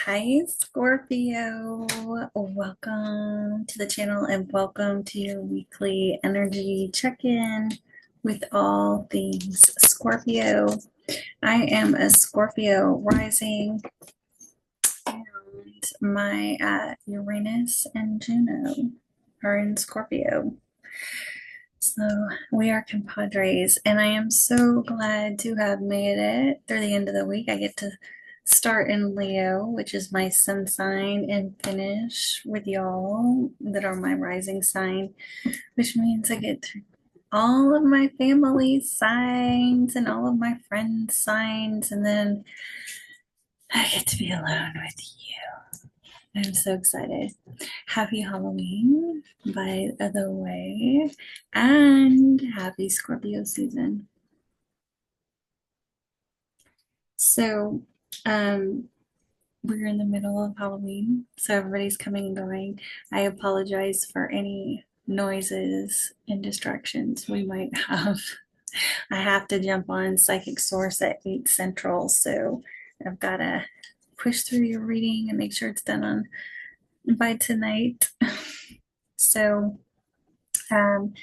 Hi, Scorpio. Welcome to the channel and welcome to your weekly energy check-in with all things Scorpio. I am a Scorpio rising, and my Uranus and Juno are in Scorpio. So we are compadres, and I am so glad to have made it through the end of the week. I get to start in Leo, which is my sun sign, and finish with y'all that are my rising sign, which means I get to all of my family signs and all of my friends' signs, and then I get to be alone with you. I'm so excited. Happy Halloween, by the way, and happy Scorpio season. So, we're in the middle of Halloween, so everybody's coming and going. I apologize for any noises and distractions we might have. I have to jump on Psychic Source at 8 Central, so I've got to push through your reading and make sure it's done on by tonight. So, um,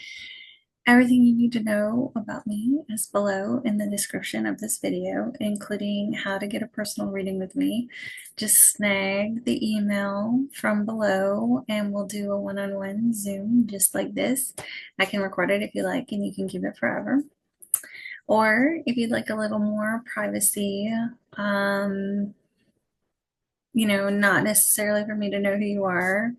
everything you need to know about me is below in the description of this video, including how to get a personal reading with me. Just snag the email from below and we'll do a one-on-one Zoom just like this. I can record it if you like, and you can keep it forever. Or if you'd like a little more privacy, not necessarily for me to know who you are,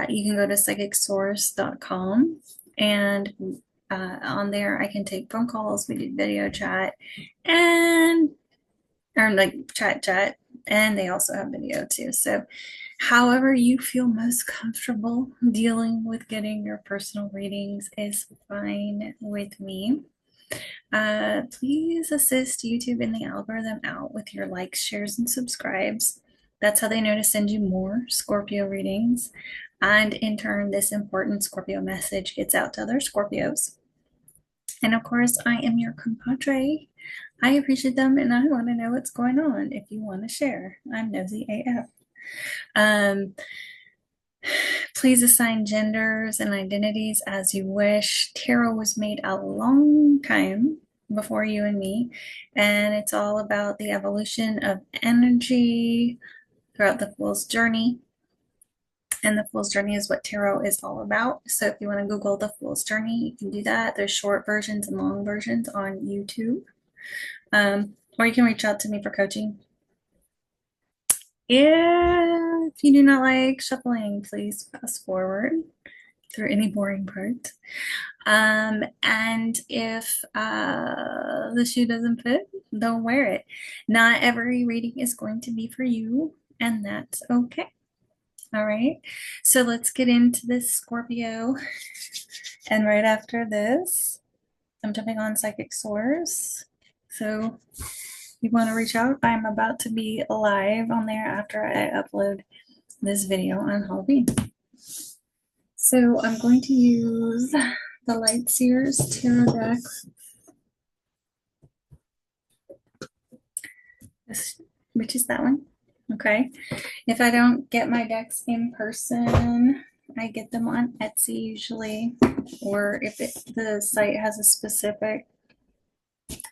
you can go to psychicsource.com, and on there I can take phone calls, we do video chat, and or like chat, and they also have video too. So however you feel most comfortable dealing with getting your personal readings is fine with me. Please assist YouTube in the algorithm out with your likes, shares, and subscribes. That's how they know to send you more Scorpio readings. And in turn, this important Scorpio message gets out to other Scorpios. And of course, I am your compadre. I appreciate them and I want to know what's going on if you want to share. I'm nosy AF. Um, Please assign genders and identities as you wish. Tarot was made a long time before you and me, and it's all about the evolution of energy throughout the Fool's Journey. And the Fool's Journey is what tarot is all about. So if you want to Google the Fool's Journey, you can do that. There's short versions and long versions on YouTube. Or you can reach out to me for coaching. If you do not like shuffling, please fast forward through any boring part. And if the shoe doesn't fit, don't wear it. Not every reading is going to be for you, and that's okay. All right, so let's get into this Scorpio. And right after this, I'm jumping on Psychic Source. So if you want to reach out, I'm about to be live on there after I upload this video on Halloween. So I'm going to use the Light Seers Tarot deck, which is that one. Okay. If I don't get my decks in person, I get them on Etsy usually, or if the site has a specific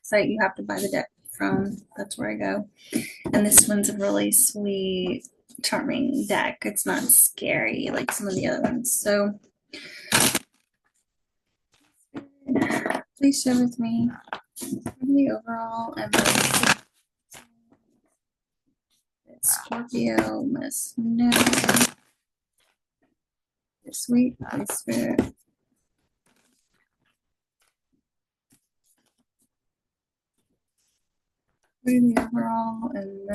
site you have to buy the deck from, that's where I go. And this one's a really sweet, charming deck. It's not scary like some of the other ones. So please share with me the overall evolution. Scorpio must know your sweet Holy Spirit. The overall and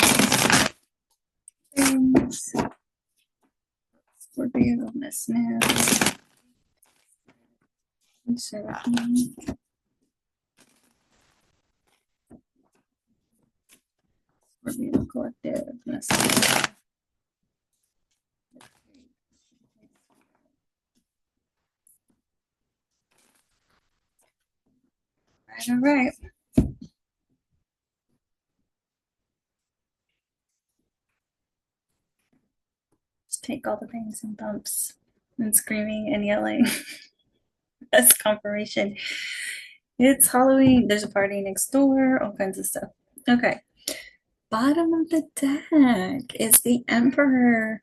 things. Scorpio must know. Share with me. Scorpio collective must know. All right. take all the bangs and bumps and screaming and yelling as confirmation. It's Halloween. There's a party next door, all kinds of stuff. Okay. Bottom of the deck is the Emperor.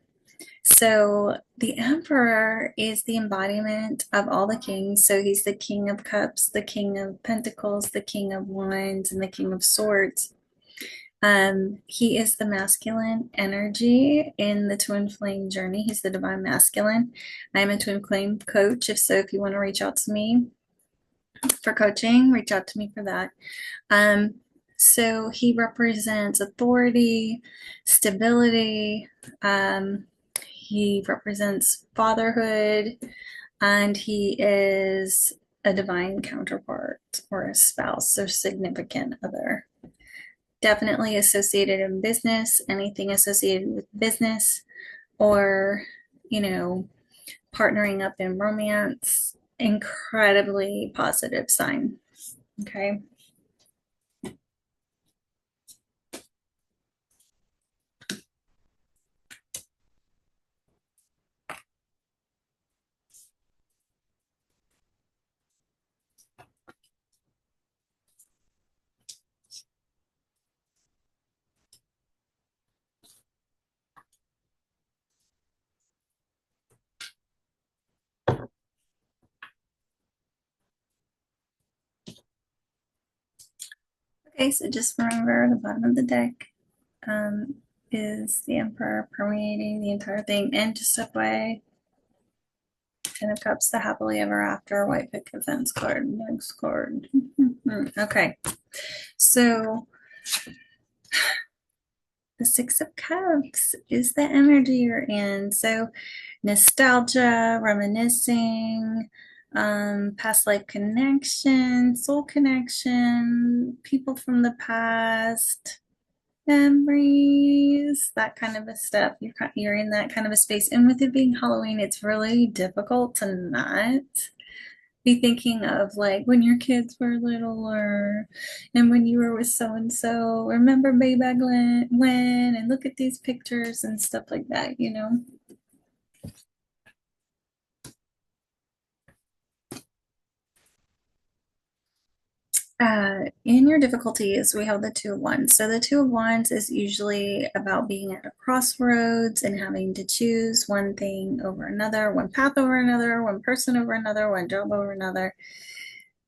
So the Emperor is the embodiment of all the kings. So he's the King of Cups, the King of Pentacles, the King of Wands, and the King of Swords. He is the masculine energy in the twin flame journey. He's the divine masculine. I'm a twin flame coach. If you want to reach out to me for coaching, reach out to me for that. So he represents authority, stability. He represents fatherhood, and he is a divine counterpart or a spouse or significant other. Definitely associated in business, anything associated with business or, you know, partnering up in romance. Incredibly positive sign. Okay. Okay, so just remember the bottom of the deck um, is the Emperor permeating the entire thing, and just FYI, Ten of Cups, the happily ever after, white picket fence card, next card. Okay, so the Six of Cups is the energy you're in. So nostalgia, reminiscing, past life connection, soul connection, people from the past, memories, that kind of a stuff. You're in that kind of a space. And with it being Halloween, it's really difficult to not be thinking of like when your kids were littler and when you were with so and so. Remember way back when, and look at these pictures and stuff like that, you know? In your difficulties, we have the Two of Wands. So the Two of Wands is usually about being at a crossroads and having to choose one thing over another, one path over another, one person over another, one job over another.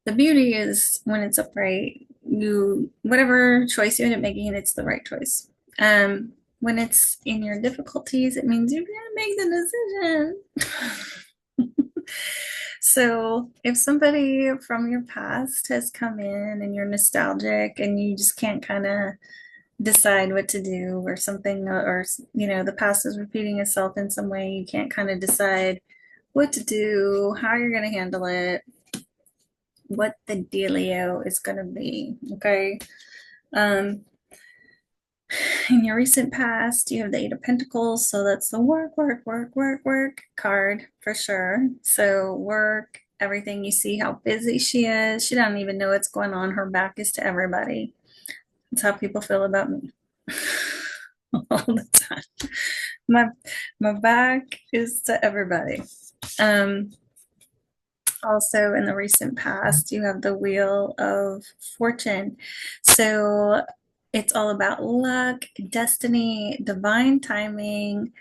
The beauty is when it's upright, whatever choice you end up making, it's the right choice. When it's in your difficulties, it means you're gonna make the decision. So if somebody from your past has come in and you're nostalgic and you just can't kind of decide what to do or something, or the past is repeating itself in some way, you can't kind of decide what to do, how you're going to handle it, what the dealio is going to be. Okay. Um, in your recent past, you have the Eight of Pentacles, so that's the work card for sure. So work, everything, you see how busy she is. She doesn't even know what's going on. Her back is to everybody. That's how people feel about me all the time. My my back is to everybody. Um, Also, in the recent past, you have the Wheel of Fortune. So it's all about luck, destiny, divine timing,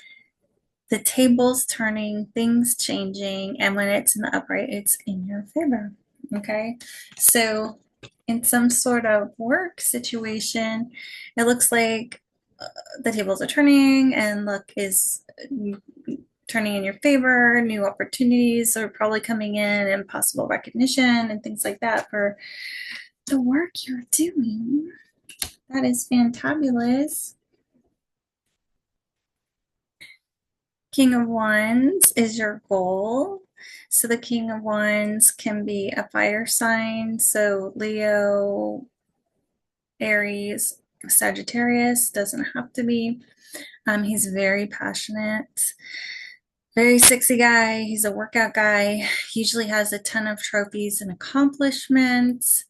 the tables turning, things changing. And when it's in the upright, it's in your favor. Okay. So in some sort of work situation, it looks like the tables are turning and luck is turning in your favor, new opportunities are probably coming in, and possible recognition and things like that for the work you're doing. That is fantabulous. King of Wands is your goal. So the King of Wands can be a fire sign. So Leo, Aries, Sagittarius, doesn't have to be. He's very passionate, very sexy guy. He's a workout guy. He usually has a ton of trophies and accomplishments.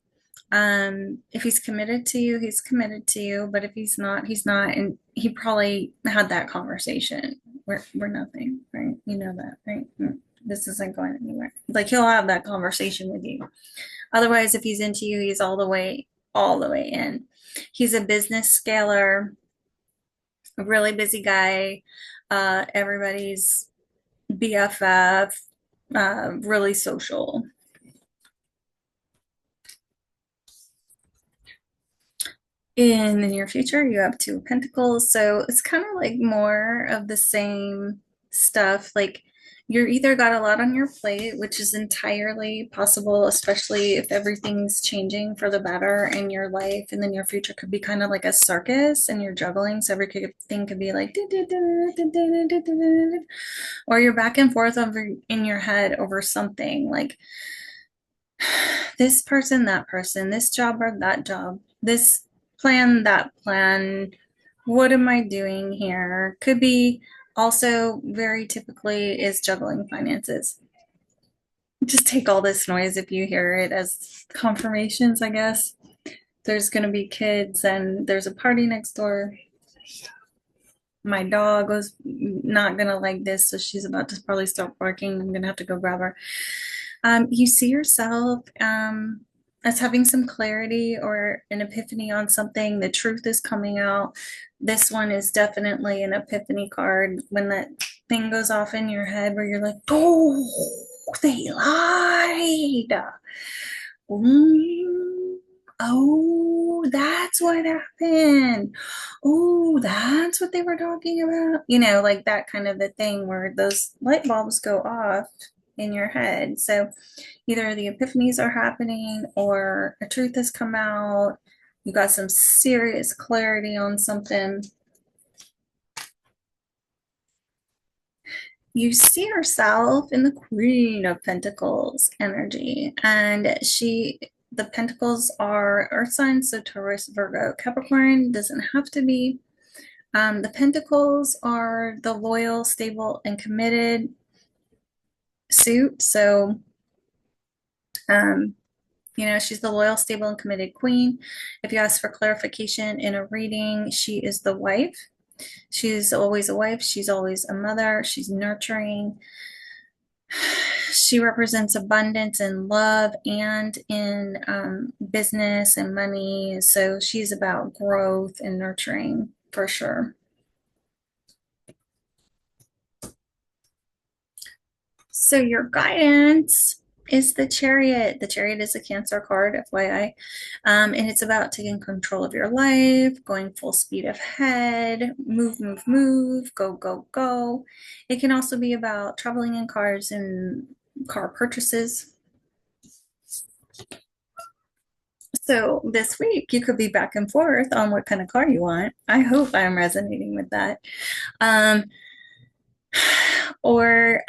If he's committed to you, he's committed to you. But if he's not, he's not. And he probably had that conversation. we're nothing, right? You know that, right? This isn't going anywhere. Like he'll have that conversation with you. Otherwise, if he's into you, he's all the way in. He's a business scaler, a really busy guy. Everybody's BFF, really social. In the near future, you have Two of Pentacles. So it's kind of like more of the same stuff. Like you're either got a lot on your plate, which is entirely possible, especially if everything's changing for the better in your life. And then your future could be kind of like a circus and you're juggling. So everything could be like, or you're back and forth over in your head over something like this person, this job or that job, this plan, that plan. What am I doing here? Could be also very typically is juggling finances. Just take all this noise if you hear it as confirmations, I guess. There's going to be kids and there's a party next door. My dog was not going to like this, so she's about to probably start barking. I'm going to have to go grab her. You see yourself as having some clarity or an epiphany on something. The truth is coming out. This one is definitely an epiphany card. When that thing goes off in your head where you're like, oh, they lied. Mm, oh, that's what happened. Oh, that's what they were talking about. Like that kind of a thing where those light bulbs go off in your head. So either the epiphanies are happening or a truth has come out. You got some serious clarity on something. You see yourself in the Queen of Pentacles energy, and the Pentacles are Earth signs, so Taurus, Virgo, Capricorn doesn't have to be. The Pentacles are the loyal, stable, and committed suit. So, um, she's the loyal, stable, and committed queen. If you ask for clarification in a reading, she is the wife. She's always a wife. She's always a mother. She's nurturing. She represents abundance in love and in business and money. So she's about growth and nurturing for sure. So your guidance is the Chariot. The Chariot is a Cancer card, FYI. And it's about taking control of your life, going full speed ahead, move, move, move, go, go, go. It can also be about traveling in cars and car purchases. So this week you could be back and forth on what kind of car you want. I hope I'm resonating with that. Um, or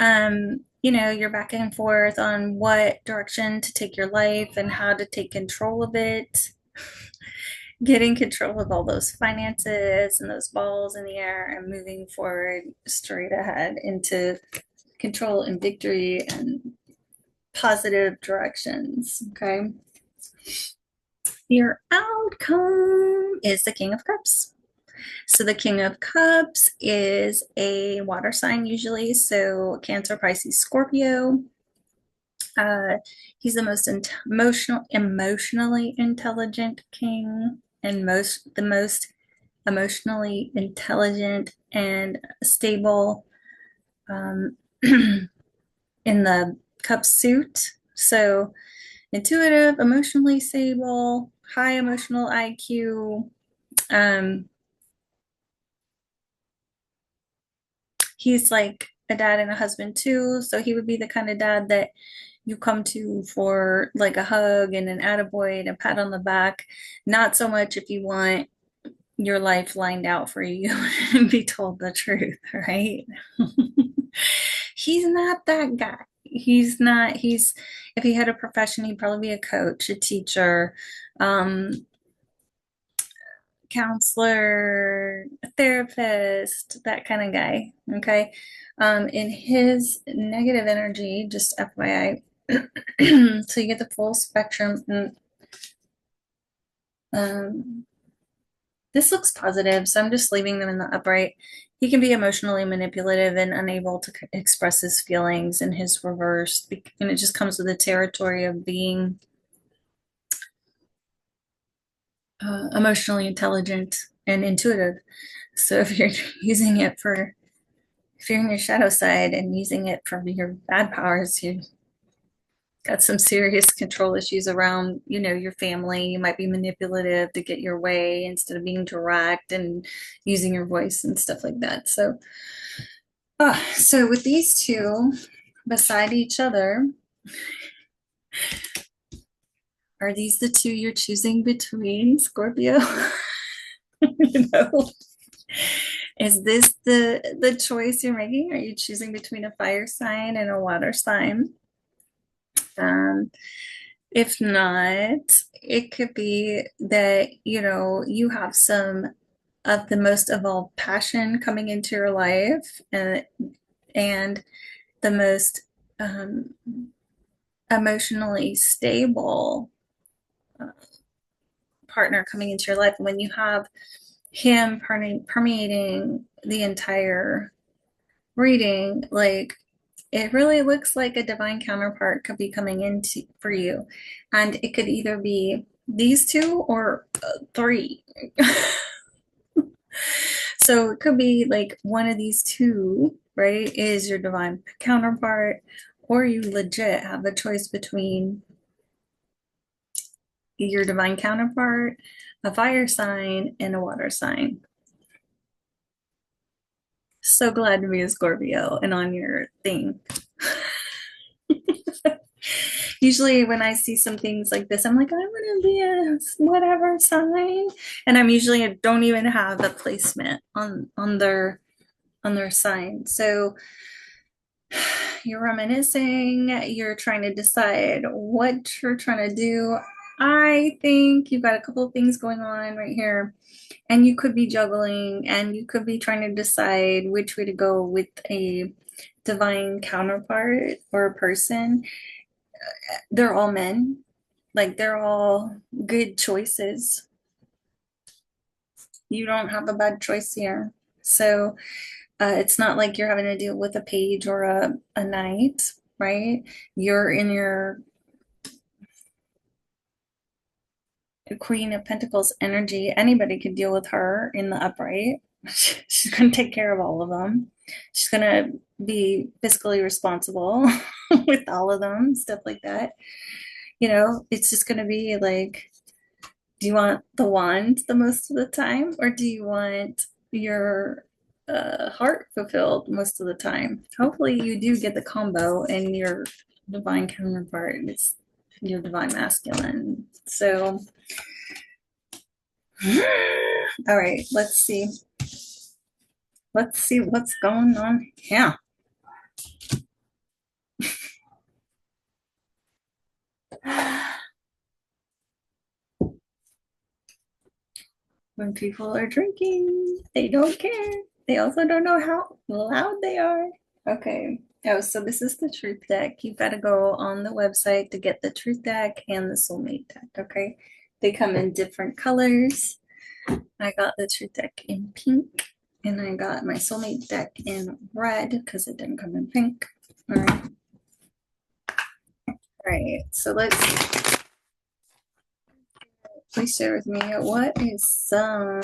you're back and forth on what direction to take your life and how to take control of it, getting control of all those finances and those balls in the air and moving forward straight ahead into control and victory and positive directions. Okay. Your outcome is the King of Cups. So the King of Cups is a water sign usually, so Cancer, Pisces, Scorpio. He's the most emotionally intelligent king, and the most emotionally intelligent and stable in the cup suit. So intuitive, emotionally stable, high emotional IQ. He's like a dad and a husband too. So he would be the kind of dad that you come to for like a hug and an attaboy and a pat on the back. Not so much if you want your life lined out for you and be told the truth, right? He's not that guy. If he had a profession, he'd probably be a coach, a teacher, um, counselor, a therapist, that kind of guy. Okay. In his negative energy, just FYI, so you get the full spectrum. Um, This looks positive, so I'm just leaving them in the upright. He can be emotionally manipulative and unable to express his feelings in his reverse, and it just comes with the territory of being emotionally intelligent and intuitive. So if you're using it for, if you're in your shadow side and using it for your bad powers, you got some serious control issues around, your family. You might be manipulative to get your way instead of being direct and using your voice and stuff like that. So with these two beside each other, are these the two you're choosing between, Scorpio? you know, is this the choice you're making? Are you choosing between a fire sign and a water sign? Um, If not, it could be that, you have some of the most evolved passion coming into your life and the most um, emotionally stable uh, partner coming into your life. And when you have him permeating the entire reading, like it really looks like a divine counterpart could be coming into for you. And it could either be these two or three. So it could be like one of these two, right, is your divine counterpart, or you legit have a choice between your divine counterpart, a fire sign, and a water sign. So glad to be a Scorpio and on your thing. Usually when I see some things like this, I'm like, I want to be a whatever sign. And I'm usually I don't even have a placement on their sign. So you're reminiscing, you're trying to decide what you're trying to do. I think you've got a couple of things going on right here, and you could be juggling, and you could be trying to decide which way to go with a divine counterpart or a person. They're all men, like they're all good choices. You don't have a bad choice here. So it's not like you're having to deal with a page or a knight, right? You're in your Queen of Pentacles energy. Anybody could deal with her in the upright. She's going to take care of all of them. She's going to be fiscally responsible with all of them, stuff like that. It's just going to be like, do you want the wand the most of the time, or do you want your heart fulfilled most of the time? Hopefully, you do get the combo, and your divine counterpart is your divine masculine. So, all right, let's see. Let's see what's going on. Yeah. When people are drinking, they don't care. They also don't know how loud they are. Okay. Oh, so this is the truth deck. You've got to go on the website to get the truth deck and the soulmate deck. Okay. They come in different colors. I got the truth deck in pink, and I got my soulmate deck in red because it didn't come in pink. All right. All right. So please share with me what is some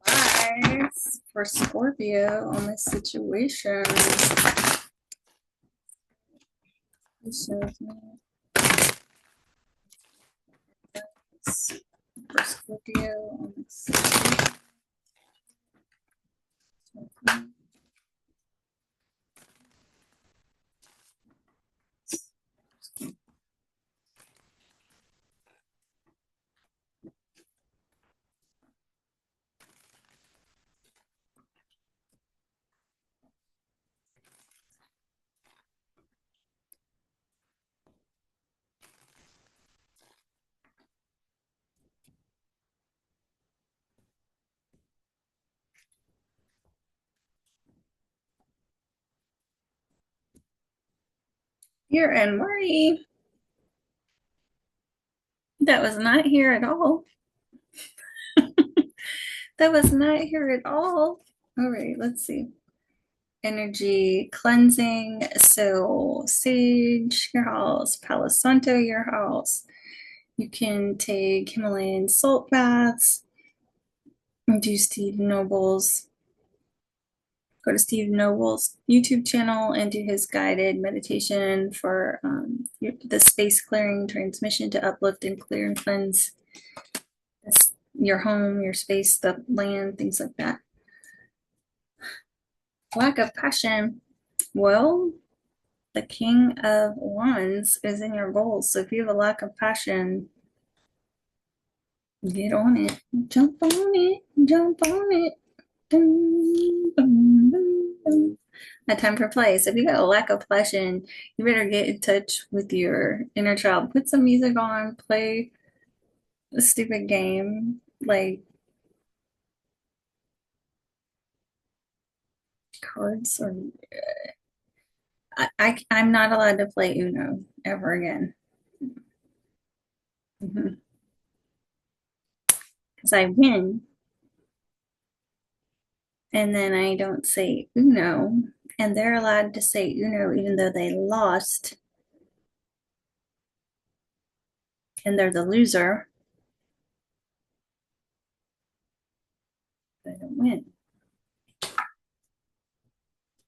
advice for Scorpio on this situation. Please share with me for Scorpio on this situation. Here and worry. That was not here at all. That was not here at all. All right, let's see. Energy cleansing. So, sage, your house, Palo Santo, your house. You can take Himalayan salt baths, do Steve Noble's, go to Steve Noble's YouTube channel and do his guided meditation for the space clearing transmission to uplift and clear and cleanse your home, your space, the land, things like that. Lack of passion. Well, the King of Wands is in your goals. So if you have a lack of passion, get on it. Jump on it. Jump on it. Dun, dun, dun, dun. A time for play. So if you got a lack of passion, you better get in touch with your inner child. Put some music on, play a stupid game like cards or I'm not allowed to play Uno ever again. Because I win and then I don't say Uno, and they're allowed to say Uno even though they lost and they're the loser. They don't win.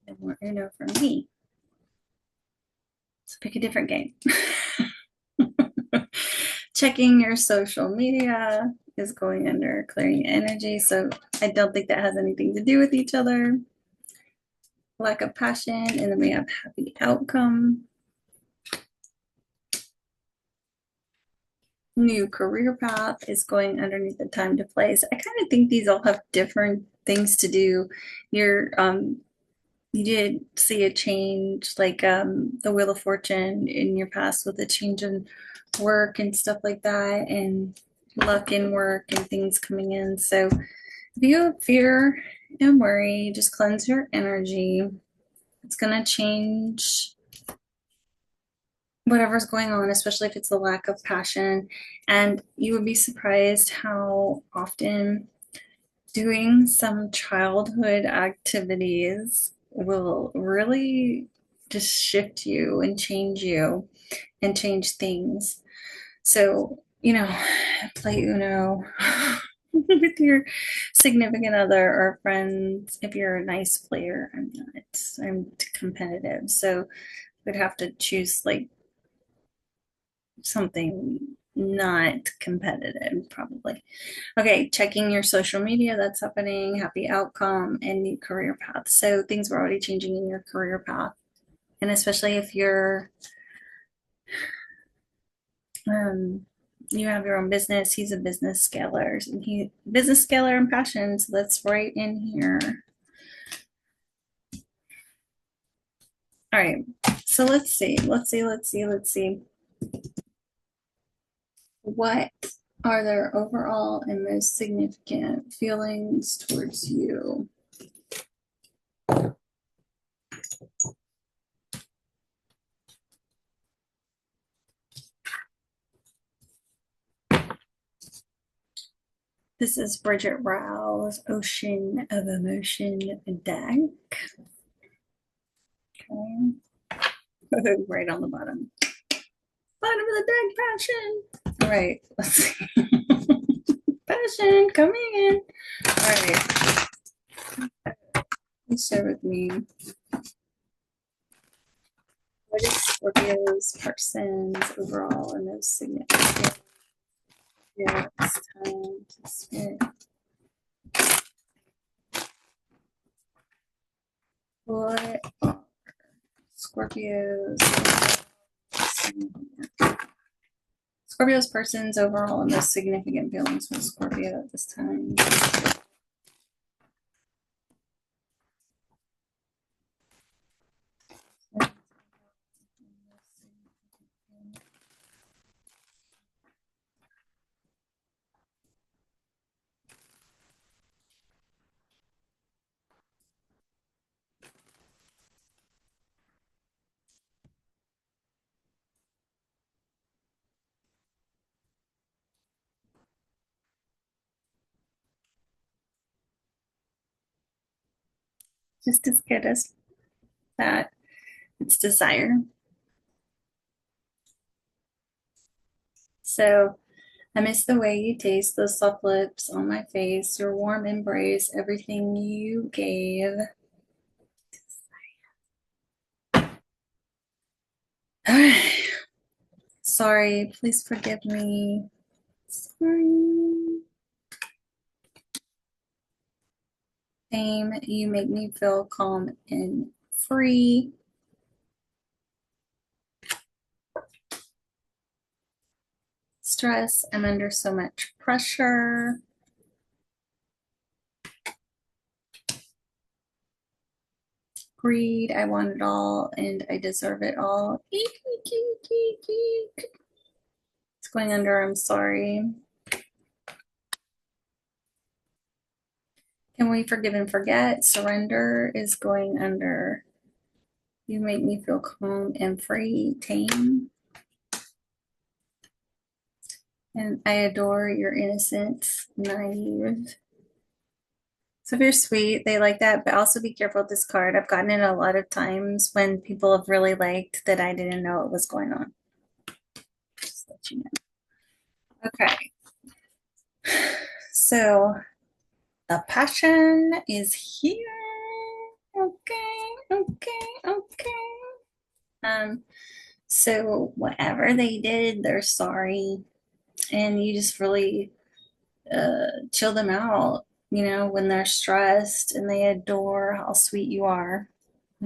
They want Uno from me. So pick a different game. Checking your social media is going under clearing energy. So I don't think that has anything to do with each other. Lack of passion, and then we have happy outcome. New career path is going underneath the time to place. I kind of think these all have different things to do. You did see a change, like the Wheel of Fortune in your past with a change in work and stuff like that, and luck in work and things coming in. So if you have fear and worry, just cleanse your energy. It's going to change whatever's going on, especially if it's the lack of passion. And you would be surprised how often doing some childhood activities will really just shift you and change things. So, play Uno with your significant other or friends. If you're a nice player, I'm not. I'm competitive. So we'd have to choose like something not competitive, probably. Okay, checking your social media, that's happening, happy outcome, and new career path. So things were already changing in your career path. And especially if you have your own business, he's a business scaler, and he business scaler and passion, so that's right in here. All right, so let's see. What are their overall and most significant feelings towards you? This is Bridget Rowe's Ocean of Emotion deck. Okay. Right on the bottom. Bottom of the deck, passion. All right, let's see. Passion coming in. All right. Please share with me. What is Scorpio's person's overall and most significant? Yeah, it's time to spit. What are Scorpio's person's overall and most significant feelings for Scorpio at this time? just as good as that. It's desire. So I miss the way you taste those soft lips on my face, your warm embrace, everything you gave. Sorry, please forgive me. Sorry. Fame, you make me feel calm and free. Stress, I'm under so much pressure. Greed, I want it all and I deserve it all. It's going under, I'm sorry. Can we forgive and forget? Surrender is going under. You make me feel calm and free, tame. And I adore your innocence, naive. So if you're sweet, they like that, but also be careful with this card. I've gotten it a lot of times when people have really liked that I didn't know what was going on. Just let you know. Okay. So the passion is here. Okay, okay, okay. So whatever they did, they're sorry. And you just really chill them out, when they're stressed and they adore how sweet you are.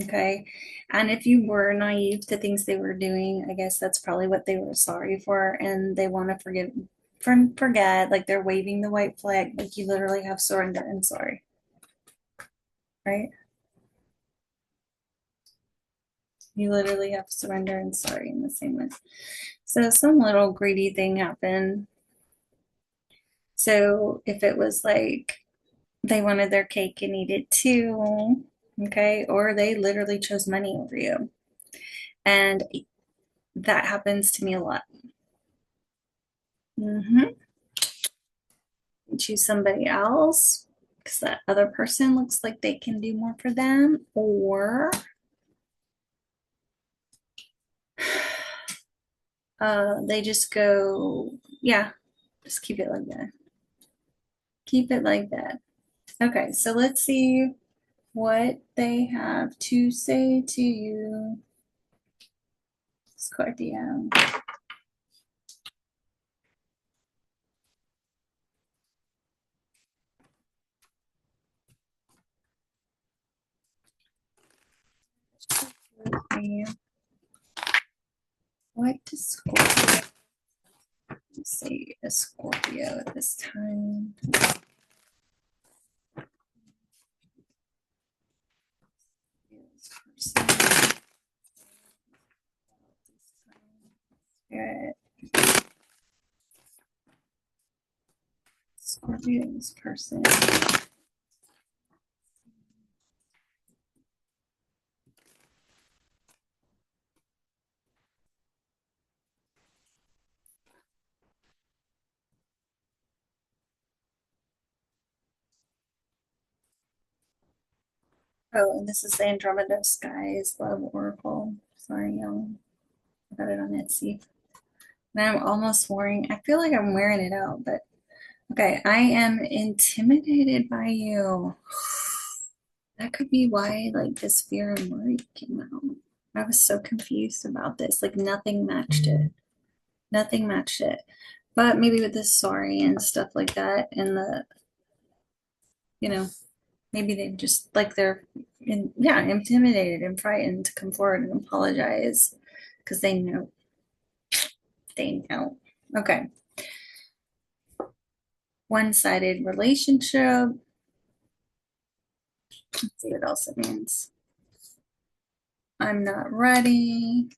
Okay. And if you were naive to things they were doing, I guess that's probably what they were sorry for. And they want to forget, like they're waving the white flag, like you literally have surrender and sorry, right? You literally have surrender and sorry in the same way. So some little greedy thing happened. So if it was like they wanted their cake and eat it too, okay, or they literally chose money over you. And that happens to me a lot. Mm-hmm. Choose somebody else because that other person looks like they can do more for them, or they just go, yeah, just keep it like that. Keep it like that. Okay, so let's see what they have to say to you, Scorpio. What does Scorpio say a Scorpio at this time? Spirit. Scorpio's person. Oh, and this is the Andromeda Skies Love Oracle. Sorry, y'all. I got it on Etsy. And I'm almost wearing, I feel like I'm wearing it out, but okay. I am intimidated by you. That could be why, like, this fear and worry came out. I was so confused about this. Like, nothing matched it. Nothing matched it. But maybe with this sorry and stuff like that, and you know, maybe they just like yeah, intimidated and frightened to come forward and apologize because they know. They know. Okay. One-sided relationship. Let's see what else it means. I'm not ready.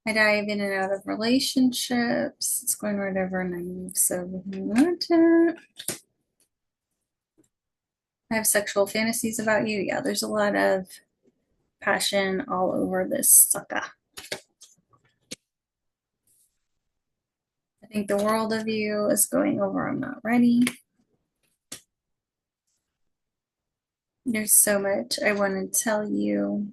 I dive in and out of relationships. It's going right over naive, so I have sexual fantasies about you. Yeah, there's a lot of passion all over this sucker. I think the world of you is going over. I'm not ready. There's so much I want to tell you.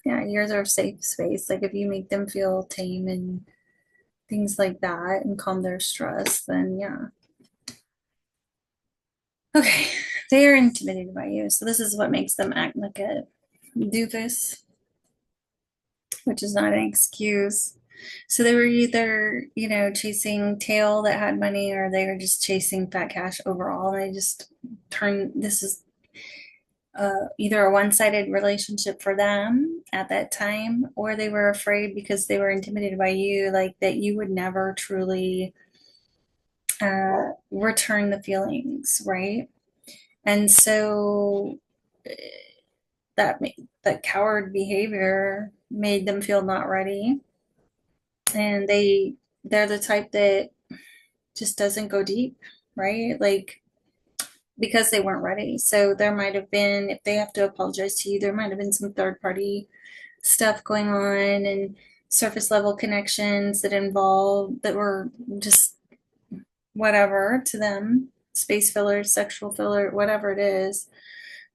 Yeah, yours are a safe space. Like if you make them feel tame and things like that and calm their stress, then yeah. Okay, they are intimidated by you. So this is what makes them act like a doofus, which is not an excuse. So they were either, chasing tail that had money or they were just chasing fat cash overall. And they just this is either a one-sided relationship for them at that time, or they were afraid because they were intimidated by you, like that you would never truly return the feelings, right? And so that that coward behavior made them feel not ready, and they're the type that just doesn't go deep, right? Like because they weren't ready. So there might have been, if they have to apologize to you, there might have been some third party stuff going on and surface level connections that were just whatever to them, space filler, sexual filler, whatever it is.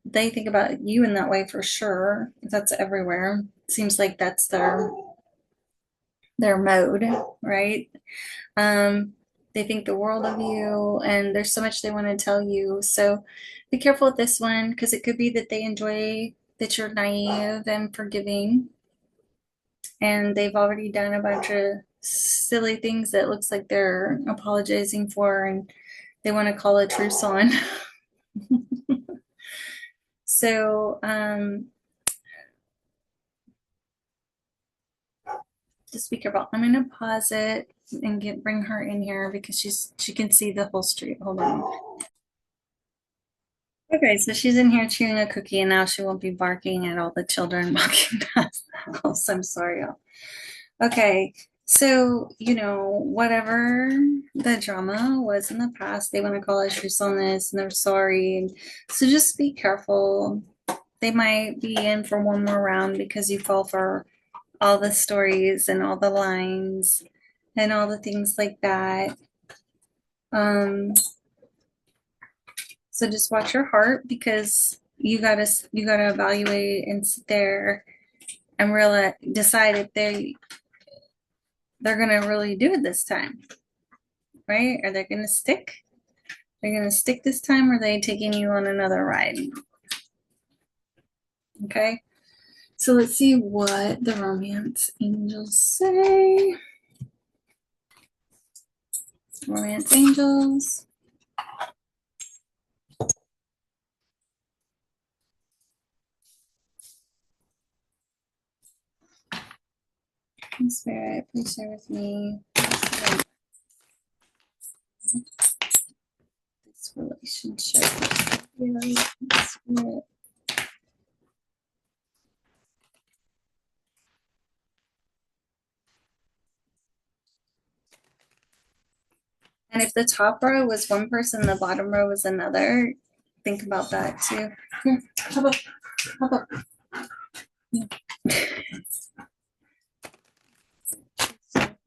They think about you in that way for sure. That's everywhere. Seems like that's their mode, right? Um, they think the world of you, and there's so much they want to tell you. So be careful with this one because it could be that they enjoy that you're naive and forgiving, and they've already done a bunch of silly things that looks like they're apologizing for, and they want to call a truce on. So just be careful. I'm gonna pause it and bring her in here because she can see the whole street. Hold on. Okay, so she's in here chewing a cookie, and now she won't be barking at all the children walking past the house. I'm sorry, y'all. Okay, so whatever the drama was in the past, they want to call it truce on this, and they're sorry. And so just be careful. They might be in for one more round because you fall for all the stories and all the lines and all the things like that. Um, so just watch your heart because you gotta evaluate and sit there and really decide if they're gonna really do it this time, right? Are they gonna stick? They're gonna stick this time, or are they taking you on another ride? Okay. So let's see what the romance angels say. Romance angels. Spirit, please share with me this relationship. Spirit. And if the top row was one person, the bottom row was another, think about that too. Here, hop up, hop up.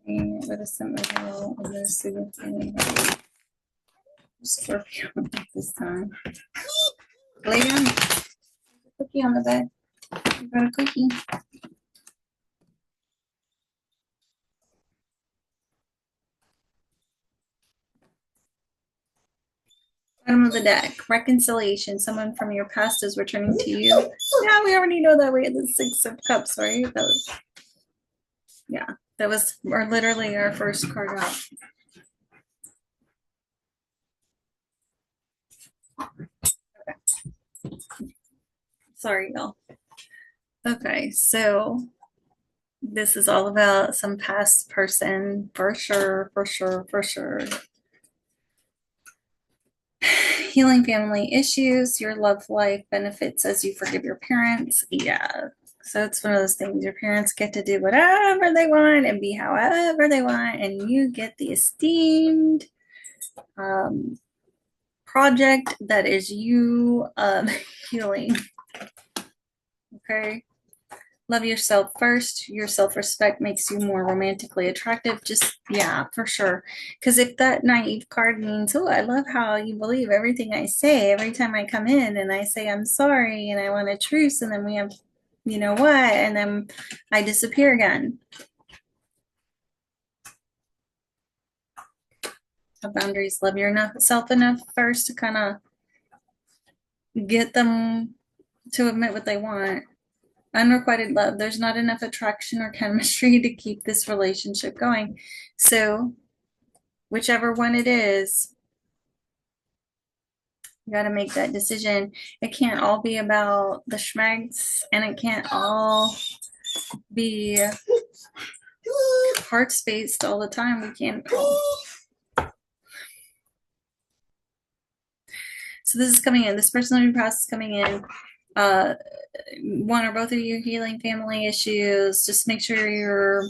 What is some of this Scorpio this time? Lay down. Cookie on the bed. You got a cookie. Bottom of the deck. Reconciliation. Someone from your past is returning to you. Yeah, we already know that. We had the Six of Cups, right? That was, yeah, that was literally our first card out. Okay. Sorry, y'all. Okay, so this is all about some past person for sure, for sure, for sure. Healing family issues, your love life benefits as you forgive your parents. Yeah. So it's one of those things your parents get to do whatever they want and be however they want, and you get the esteemed project that is you healing. Okay. love yourself first. Your self-respect makes you more romantically attractive. Just, yeah, for sure. Because if that naive card means, oh, I love how you believe everything I say every time I come in and I say I'm sorry and I want a truce, and then we have, you know what, and then I disappear again. Have boundaries. Love yourself enough first to kind of get them to admit what they want. Unrequited love. There's not enough attraction or chemistry to keep this relationship going. So, whichever one it is, you got to make that decision. It can't all be about the schmags, and it can't all be heart spaced all the time. We can't. So, this is coming in. This personality process is coming in. One or both of you healing family issues. Just make sure you're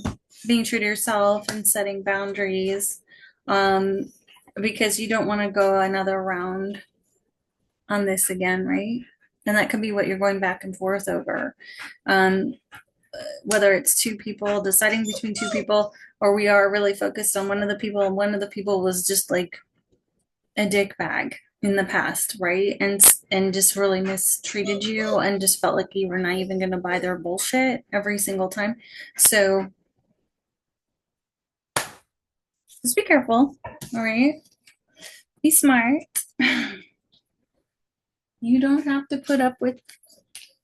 being true to yourself and setting boundaries, because you don't want to go another round on this again, right? And that could be what you're going back and forth over. Whether it's two people, deciding between two people, or we are really focused on one of the people, and one of the people was just like a dick bag in the past, right? And just really mistreated you and just felt like you were not even going to buy their bullshit every single time. So just be careful, all right? Be smart. You don't have to put up with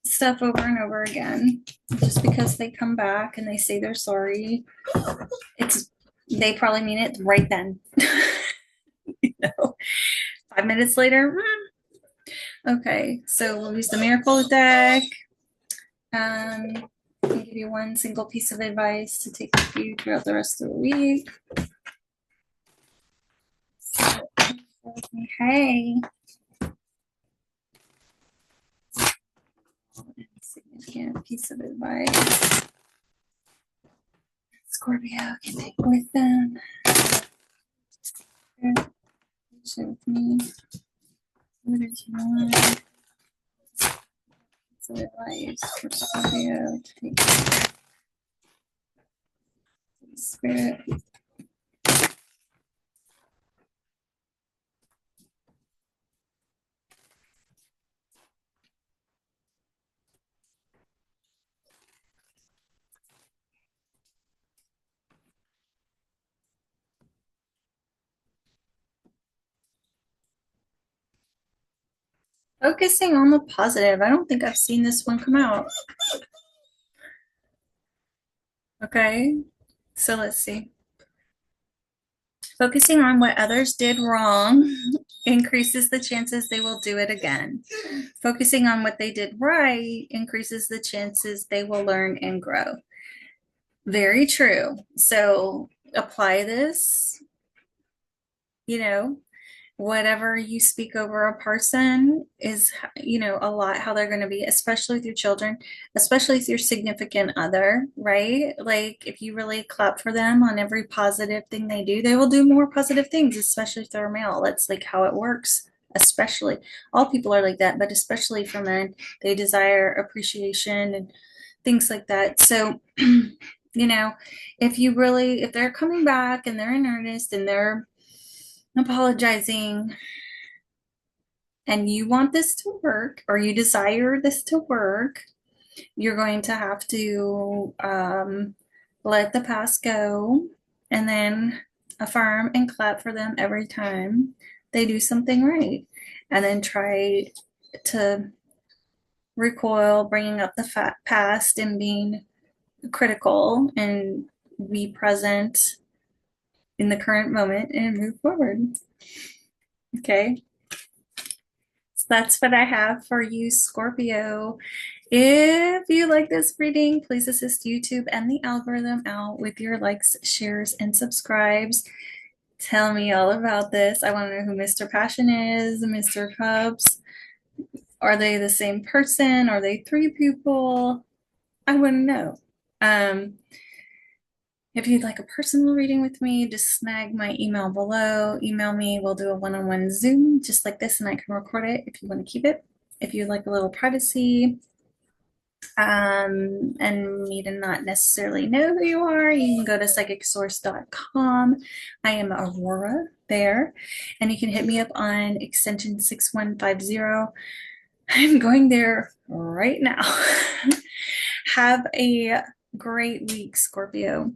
stuff over and over again just because they come back and they say they're sorry. It's they probably mean it right then. You know, 5 minutes later. Okay, so we'll use the Miracle deck. I'll give you one single piece of advice to take with you throughout the rest of the week. So, hey. Significant piece of advice. Scorpio can take with them. Share with me. What did you want? Piece of advice for Scorpio to take Spirit. Focusing on the positive. I don't think I've seen this one come out. Okay, so let's see. Focusing on what others did wrong increases the chances they will do it again. Focusing on what they did right increases the chances they will learn and grow. Very true. So apply this, you know, whatever you speak over a person is, a lot how they're going to be, especially with your children, especially with your significant other, right? Like if you really clap for them on every positive thing they do, they will do more positive things, especially if they're male. That's like how it works. Especially, all people are like that, but especially for men, they desire appreciation and things like that. So, if they're coming back and they're in earnest and they're apologizing, and you want this to work or you desire this to work, you're going to have to let the past go and then affirm and clap for them every time they do something right. And then try to recoil, bringing up the past and being critical, and be present in the current moment and move forward. Okay. So that's what I have for you, Scorpio. If you like this reading, please assist YouTube and the algorithm out with your likes, shares, and subscribes. Tell me all about this. I want to know who Mr. Passion is, Mr. Cups. Are they the same person? Are they three people? I want to know. If you'd like a personal reading with me, just snag my email below. Email me. We'll do a one-on-one Zoom just like this, and I can record it if you want to keep it. If you'd like a little privacy, and me to not necessarily know who you are, you can go to psychicsource.com. I am Aurora there, and you can hit me up on extension 6150. I'm going there right now. Have a great week, Scorpio.